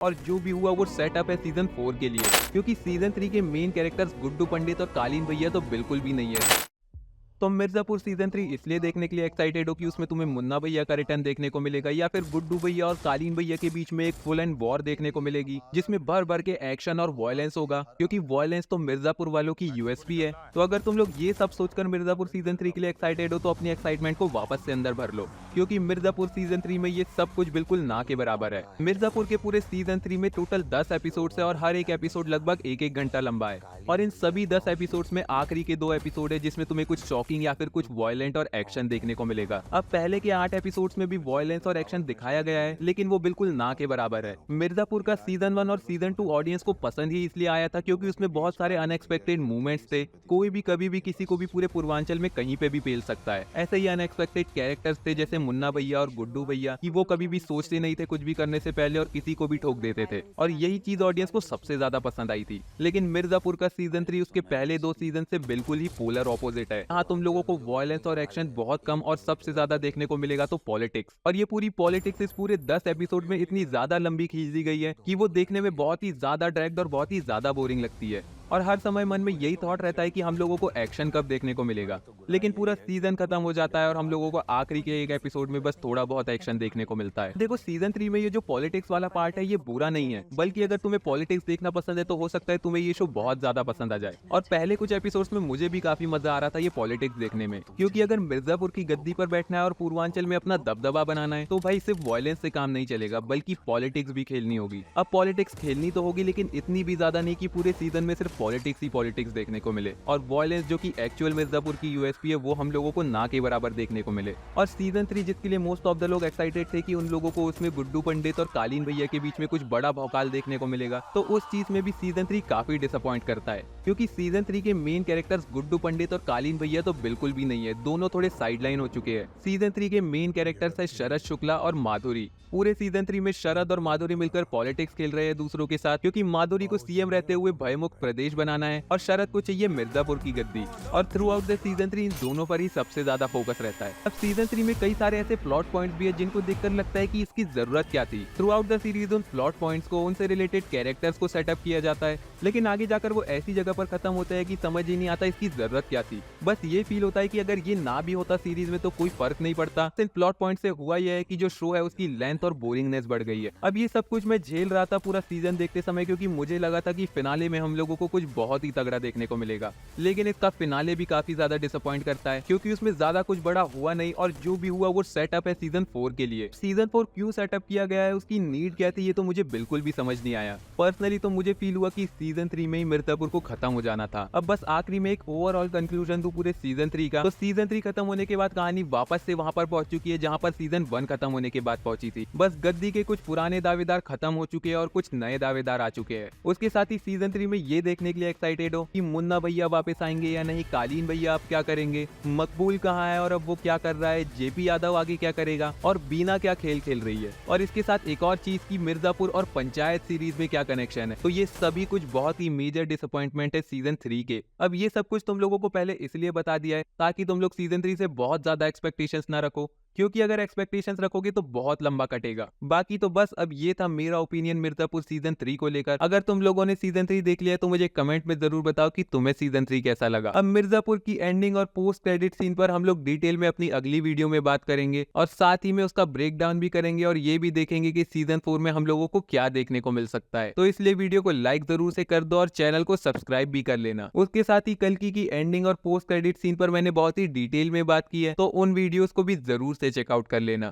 और जो भी हुआ वो सेटअप है सीजन 4 के लिए, क्योंकि सीजन 3 के मेन कैरेक्टर्स गुड्डू पंडित और कालीन भैया तो बिल्कुल भी नहीं है। तुम मिर्जापुर सीजन 3 इसलिए देखने के लिए एक्साइटेड हो कि उसमें तुम्हें मुन्ना भैया का रिटर्न देखने को मिलेगा, या फिर गुड्डू भैया और कालीन भैया के बीच में एक फुल एंड वॉर देखने को मिलेगी जिसमें भर भर के एक्शन और वायलेंस होगा, क्योंकि वायलेंस तो मिर्जापुर वालों की यूएसपी है। तो अगर तुम लोग ये सब सोचकर मिर्जापुर सीजन 3 के लिए एक्साइटेड हो तो अपनी एक्साइटमेंट को वापस से अंदर भर लो, क्योंकि मिर्जापुर सीजन 3 में ये सब कुछ बिल्कुल ना के बराबर है। मिर्जापुर के पूरे सीजन 3 में टोटल 10 एपिसोड है और हर एक एपिसोड लगभग 1-1 घंटा लंबा है, और इन सभी 10 एपिसोड्स में आखिरी के 2 एपिसोड है जिसमें तुम्हें कुछ शॉकिंग या फिर कुछ वायलेंट और एक्शन देखने को मिलेगा। अब पहले के 8 एपिसोड्स में भी वायलेंस और एक्शन दिखाया गया है, लेकिन वो बिल्कुल ना के बराबर है। मिर्जापुर का सीजन 1 और सीजन 2 ऑडियंस को पसंद ही इसलिए आया था क्योंकि उसमें बहुत सारे अनएक्सपेक्टेड मूवमेंट्स थे। कोई भी कभी भी किसी को भी पूरे पूर्वांचल में कहीं पे भी पेल सकता है। ऐसे ही अनएक्सपेक्टेड कैरेक्टर्स थे जैसे मुन्ना भैया और गुड्डू भैया, कि वो कभी भी सोचते नहीं थे कुछ भी करने से पहले और किसी को भी ठोक देते थे, और यही चीज ऑडियंस को सबसे ज्यादा पसंद आई थी। लेकिन मिर्जापुर का सीजन 3 उसके पहले 2 सीजन से बिल्कुल ही पोलर ऑपोजिट है। यहाँ तुम लोगों को वायलेंस और एक्शन बहुत कम और सबसे ज्यादा देखने को मिलेगा तो पॉलिटिक्स, और ये पूरी पॉलिटिक्स इस पूरे 10 एपिसोड में इतनी ज्यादा लंबी खींच दी गई है कि वो देखने में बहुत ही ज्यादा ड्रैग्ड और बहुत ही ज्यादा बोरिंग लगती है। और हर समय मन में यही थॉट रहता है कि हम लोगों को एक्शन कब देखने को मिलेगा, लेकिन पूरा सीजन खत्म हो जाता है और हम लोगों को आखिरी के एक एपिसोड में बस थोड़ा बहुत एक्शन देखने को मिलता है। देखो सीजन 3 में ये जो पॉलिटिक्स वाला पार्ट है ये बुरा नहीं है, बल्कि अगर तुम्हें पॉलिटिक्स देखना पसंद है तो हो सकता है तुम्हें ये शो बहुत ज्यादा पसंद आ जाए। और पहले कुछ एपिसोड्स में मुझे भी काफी मजा आ रहा था ये पॉलिटिक्स देखने में, क्योंकि अगर मिर्जापुर की गद्दी पर बैठना है और पूर्वांचल में अपना दबदबा बनाना है तो भाई सिर्फ वायलेंस से काम नहीं चलेगा, बल्कि पॉलिटिक्स भी खेलनी होगी। अब पॉलिटिक्स खेलनी तो होगी, लेकिन इतनी भी ज्यादा नहीं कि पूरे सीजन में सिर्फ पॉलिटिक्स ही पॉलिटिक्स देखने को मिले, और वायलेंस जो कि एक्चुअल मिर्जापुर की यूएसपी है वो हम लोगों को ना के बराबर देखने को मिले। और सीजन 3 जिसके लिए मोस्ट ऑफ द लोग एक्साइटेड थे कि उन लोगों को उसमें गुड्डू पंडित और कालीन भैया के बीच में कुछ बड़ा भौकाल देखने को मिलेगा, तो उस चीज में भी सीजन 3 काफी डिसअपॉइंट करता है, क्योंकि सीजन 3 के मेन कैरेक्टर्स गुड्डू पंडित और कालीन भैया तो बिल्कुल भी नहीं है, दोनों थोड़े साइडलाइन हो चुके हैं। सीजन 3 के मेन कैरेक्टर्स है शरद शुक्ला और माधुरी। पूरे सीजन 3 में शरद और माधुरी मिलकर पॉलिटिक्स खेल रहे हैं दूसरों के साथ, क्योंकि माधुरी को सीएम रहते हुए भयमुक्त प्रदेश बनाना है और शरद को चाहिए मिर्जापुर की गद्दी। और थ्रू आउट द सीजन 3 इन दोनों पर ही सबसे ज्यादा फोकस रहता है। अब सीजन 3 में कई सारे ऐसे प्लॉट पॉइंट्स भी है जिनको देखकर लगता है कि इसकी जरूरत क्या थी। थ्रू आउट द सीरीज उन प्लॉट पॉइंट्स को, उनसे रिलेटेड कैरेक्टर्स को सेटअप किया जाता है, लेकिन आगे जाकर वो ऐसी जगह पर खत्म होता है कि समझ ही नहीं आता इसकी जरूरत क्या थी। बस ये फील होता है कि अगर ये ना भी होता सीरीज में तो कोई फर्क नहीं पड़ता। इन प्लॉट पॉइंट से हुआ यह है कि जो शो है उसकी लेंथ और बोरिंगनेस बढ़ गई है। अब ये सब कुछ मैं झेल रहा था पूरा सीजन देखते समय, क्योंकि मुझे लगा था कि फिनाले में हम लोगों को कुछ बहुत ही तगड़ा देखने को मिलेगा, लेकिन इसका फिनाले भी काफी ज्यादा डिसअपॉइंट करता है, क्योंकि उसमें ज्यादा कुछ बड़ा हुआ नहीं, और जो भी हुआ वो सेटअप है सीजन 4 के लिए। सीजन 4 क्यों सेटअप किया गया है, उसकी नीड क्या थी, ये तो मुझे बिल्कुल भी समझ नहीं आया। पर्सनली तो मुझे फील हुआ कि सीजन 3 में ही मिर्जापुर को खत्म हो जाना था। अब बस आखिरी में एक ओवरऑल कंक्लूजन दूं पूरे सीजन 3 का, तो सीजन 3 खत्म होने के बाद कहानी वापस से वहां पर पहुंच चुकी है जहां पर सीजन 1 खत्म होने के बाद पहुंची थी। बस गद्दी के कुछ पुराने दावेदार खत्म हो चुके हैं और कुछ नए दावेदार आ चुके हैं। उसके साथ ही सीजन 3 में ये देखने के लिए एक्साइटेड हो कि मुन्ना भैया वापस आएंगे या नहीं, कालीन भैया आप क्या करेंगे, मकबूल कहाँ है और अब वो क्या कर रहा है, जेपी यादव आगे क्या करेगा, और बीना क्या खेल खेल रही है। और इसके साथ एक और चीज की मिर्जापुर और पंचायत सीरीज में क्या कनेक्शन है। तो ये सभी कुछ बहुत ही मेजर डिसअपॉइंटमेंट है सीजन 3 के। अब ये सब कुछ तुम लोगों को पहले इसलिए बता दिया है ताकि तुम लोग सीजन 3 से बहुत ज्यादा एक्सपेक्टेशंस ना रखो, क्योंकि अगर एक्सपेक्टेशंस रखोगे तो बहुत लंबा कटेगा। बाकी तो बस अब ये था मेरा ओपिनियन मिर्जापुर सीजन 3 को लेकर। अगर तुम लोगों ने सीजन 3 देख लिया तो मुझे कमेंट में जरूर बताओ कि तुम्हें सीजन 3 कैसा लगा। अब मिर्जापुर की एंडिंग और पोस्ट क्रेडिट सीन पर हम लोग डिटेल में अपनी अगली वीडियो में बात करेंगे, और साथ ही में उसका ब्रेक डाउन भी करेंगे और ये भी देखेंगे कि सीजन 4 में हम लोगों को क्या देखने को मिल सकता है। तो इसलिए वीडियो को लाइक जरूर से कर दो और चैनल को सब्सक्राइब भी कर लेना। उसके साथ ही कल्कि की एंडिंग और पोस्ट क्रेडिट सीन पर मैंने बहुत ही डिटेल में बात की है, तो उन वीडियोस को भी जरूर से चेकआउट कर लेना।